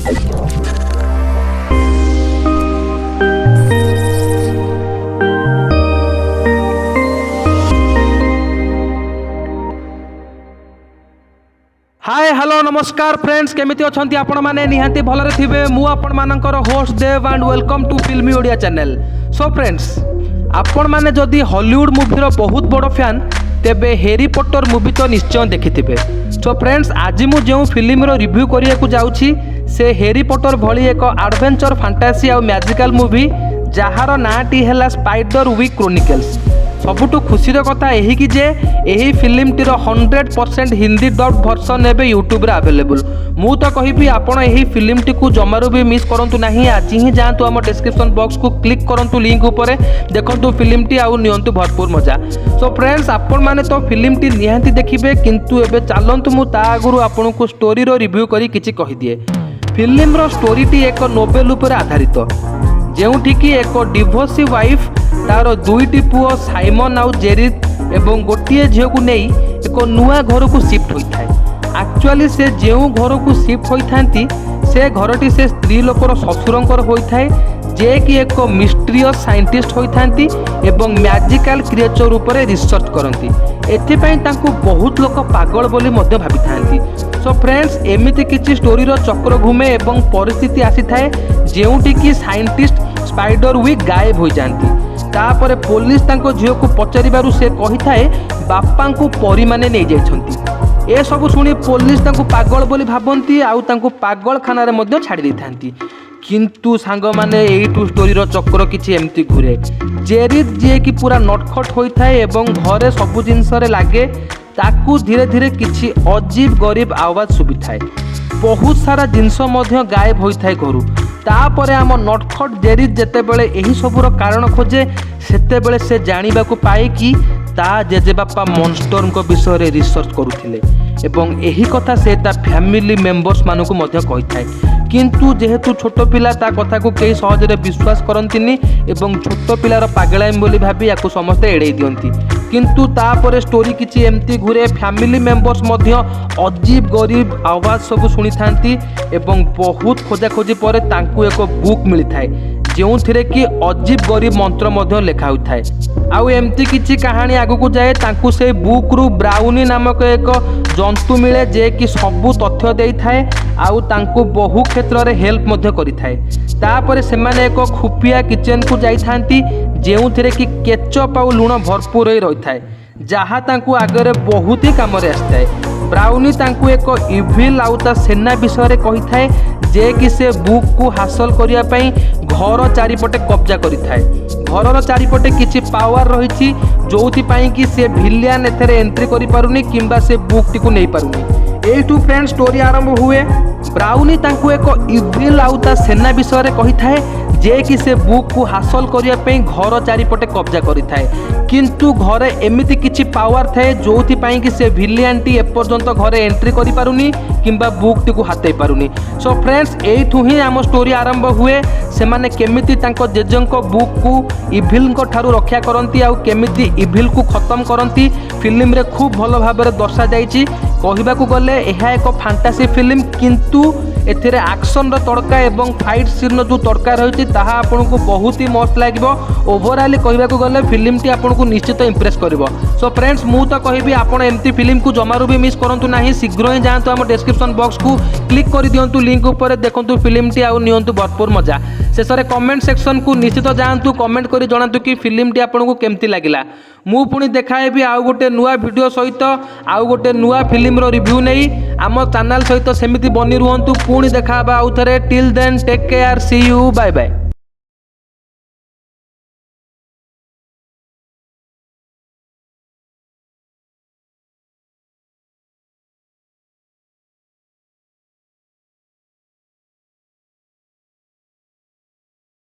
Hi hello नमस्कार friends केमिति अछंती आपण माने निहांती भलरे थिबे मु आपण मानकर host Dev and welcome to filmy Odia channel. So friends आपण माने जदि हॉलीवुड मूवीर बहुत बड़ फैन तेबे हैरी पॉटर मूवी तो निश्चय देखिथिबे। सो फ्रेंड्स आज मु जो फिल्म रो रिव्यू करिया को जाउछि से हैरी पॉटर भली एक एडवेंचर फैंटासी और मैजिकल मूवी जहार नाटी हैला स्पाइडरविक क्रॉनिकल्स। सबुठु खुशीर कथा यही कि जे यही फिल्मटीर 100% हिंदी डब्ड वर्सन एवं यूट्यूब अवेलेबल। मु तो कहि आपण यही फिल्मटी को जमारू भी मिस करंतु नहीं। आज ही जातु आम डिस्क्रिप्शन बॉक्स को क्लिक करंतु लिंक ऊपर देखंतु फिल्मटी आउ नियंतु भरपूर मजा। सो फ्रेंड्स आपण माने तो फिल्मटी निहांती देखिबे किंतु एबे चालंतु मु ता आगुरु आपण को स्टोरी रो रिव्यू करी किछि कहि दिए। फिल्म रो स्टोरीटी एक नोवेल ऊपर आधारित जेउठी कि एक डिवोर्सी वाइफ तार दुईटी पुओ साइमन आउ जेरिद एवं गोटे झील को नहीं एक नुआ घर को शिफ्ट होता है। एक्चुअली से जो घर को शिफ्ट होती से घरटी से स्त्री लोकर ससुरंकर होता है जे कि एक मिस्ट्रियस साइंटिस्ट होती एवं मैजिकल क्रिएचर उपरे रिसर्च करती। एथिपाई तांको बहुत लोक पागल बोली मध्य भाभी थांती। सो फ्रेंड्स एमिति किछि स्टोरी रो चक्र घूमे एवं परिस्थिति आसी थाए जेउठी कि साइंटिस्ट स्पाइडरविक गायब हो जाती। तापरे पुलिस तांको झील को पचारिबारु से कही थाए बापा को परी माने नहीं जाइछंती। ए सब सुनी पुलिस तांको पागल बोली भाबंती आउ तांको पागल खाना रे मध्य छाड़ी देथांती। किंतु सांग माने एइटू स्टोरी रो चक्र किछि एमती घुरे। जेरिद जे कि पूरा नटखट होइथाए एवं घरे सब जिनस रे लागे ताकू धीरे धीरे किछि अजीब गरीब आवाज सुबिथाए। बहुत सारा जिनस मध्य गायब होइथाए घरु। तापरे आम नटखट जेरिद जेतेबेले एही सबुर कारण खोजे सेतेबेले से जानिबा को पाए कि ता जेजेबापा मॉन्स्टर को विषय रे रिसर्च करुथिले एवं एही कथा से ता फैमिली मेंबर्स मानको मध्य कहिथाए। किंतु जेहेतु छोट पिला ता कथा को कई सहज रे विश्वास करंतिनी एवं छोट पिलार पागलाइम बोली भाबी याकू समस्त एड़े दियंती। किंतु तापरे स्टोरी किछि एमती घुरे। फैमिली मेंबर्स मध्य अजीब गरीब आवाज सब सुनी थांती एवं बहुत खोजा खोजी पर तांकू एक बुक मिली थाए जो थिरे कि अजीब गरीब मंत्र मध्य लिखा होता है। आउ एमती किछि कहानी आगु को जाए तांकू से बुक रु ब्राउनी नामक एक जंतु मिले जे कि सबु तथ्य देई थाए आउ तांकू बहु क्षेत्र रे हेल्प मध्य करि थाए। तापरे सेमाने एक खुफिया किचन को जाई थांती जेउ थिरे कि केचप आउ लुण भरपूर होई रही थाए जहा तांकू आगरे बहुत ही काम रे आस्ताए। ब्राउनी तांकू एक इविल आउ ता सेना विषय रे कहि थाए जे कि से बुक को हासिल करिया पई घर चारिपटे कब्जा करि थाए। घरर चारिपटे किछि पावर रहिछि जोथि पई कि से भिलियन एथरे एंट्री करि पारुनी किंबा से बुक टी को नै पारुनी। एटू फ्रेंड स्टोरी आरंभ हुए। ब्राउनी तांकू एक इविल आउ ता सेना विषय रे कहि थाए जे कि से बुक को हासिल करिया पई घर चारिपटे कब्जा करि थाए। किंतु घरे एमिति किछि पावर थाए जोथि पई कि से भिलियन टी एपर्यंत घरे एंट्री करि पारुनी किंबा बुक टी को हातै पारुनी। सो फ्रेंड्स एठू ही आम स्टोरी आरंभ हुए। सेमाने केमिति तांको जेजंको बुक को इविल को ठारू रक्षा करंती आउ केमिति इविल को खत्म करंती फिल्म रे खूब भलो भाबरे दर्शा जाईची। कहिबा को गले एहा एक फैंटासी फिल्म किंतु एथिरे एक्शन रो तड़का एवं फाइट सीन जो तड़का रही ताहा आपन को बहुत ही मस्त लागिबो। ओवरऑल कहिबा को गले फिल्म टी आपन को निश्चित इंप्रेस करिवो। सो फ्रेंड्स मु तो कहिबी आपन एमती फिल्म को जमारू भी मिस करंतु नाही। शीघ्र ही जांतु हम डिस्क्रिप्शन बॉक्स को क्लिक कर दियंतु लिंक ऊपर देखंतु फिल्म टी आउ नियंतु भरपूर मजा। शेष रे कमेंट सेक्शन को निश्चित जांतु कमेंट करी जणातु कि फिल्म टी आपन को केमती लागिला। मु पुणी देखाएबी आउ गोटे नुआ वीडियो सहित आउ गोटे नुआ फिल्म रो रिव्यू नहीं आम चैनल सहित सेमिति बनी रुहंतु। पुणी देखा आउ थरे till then take care see you bye bye.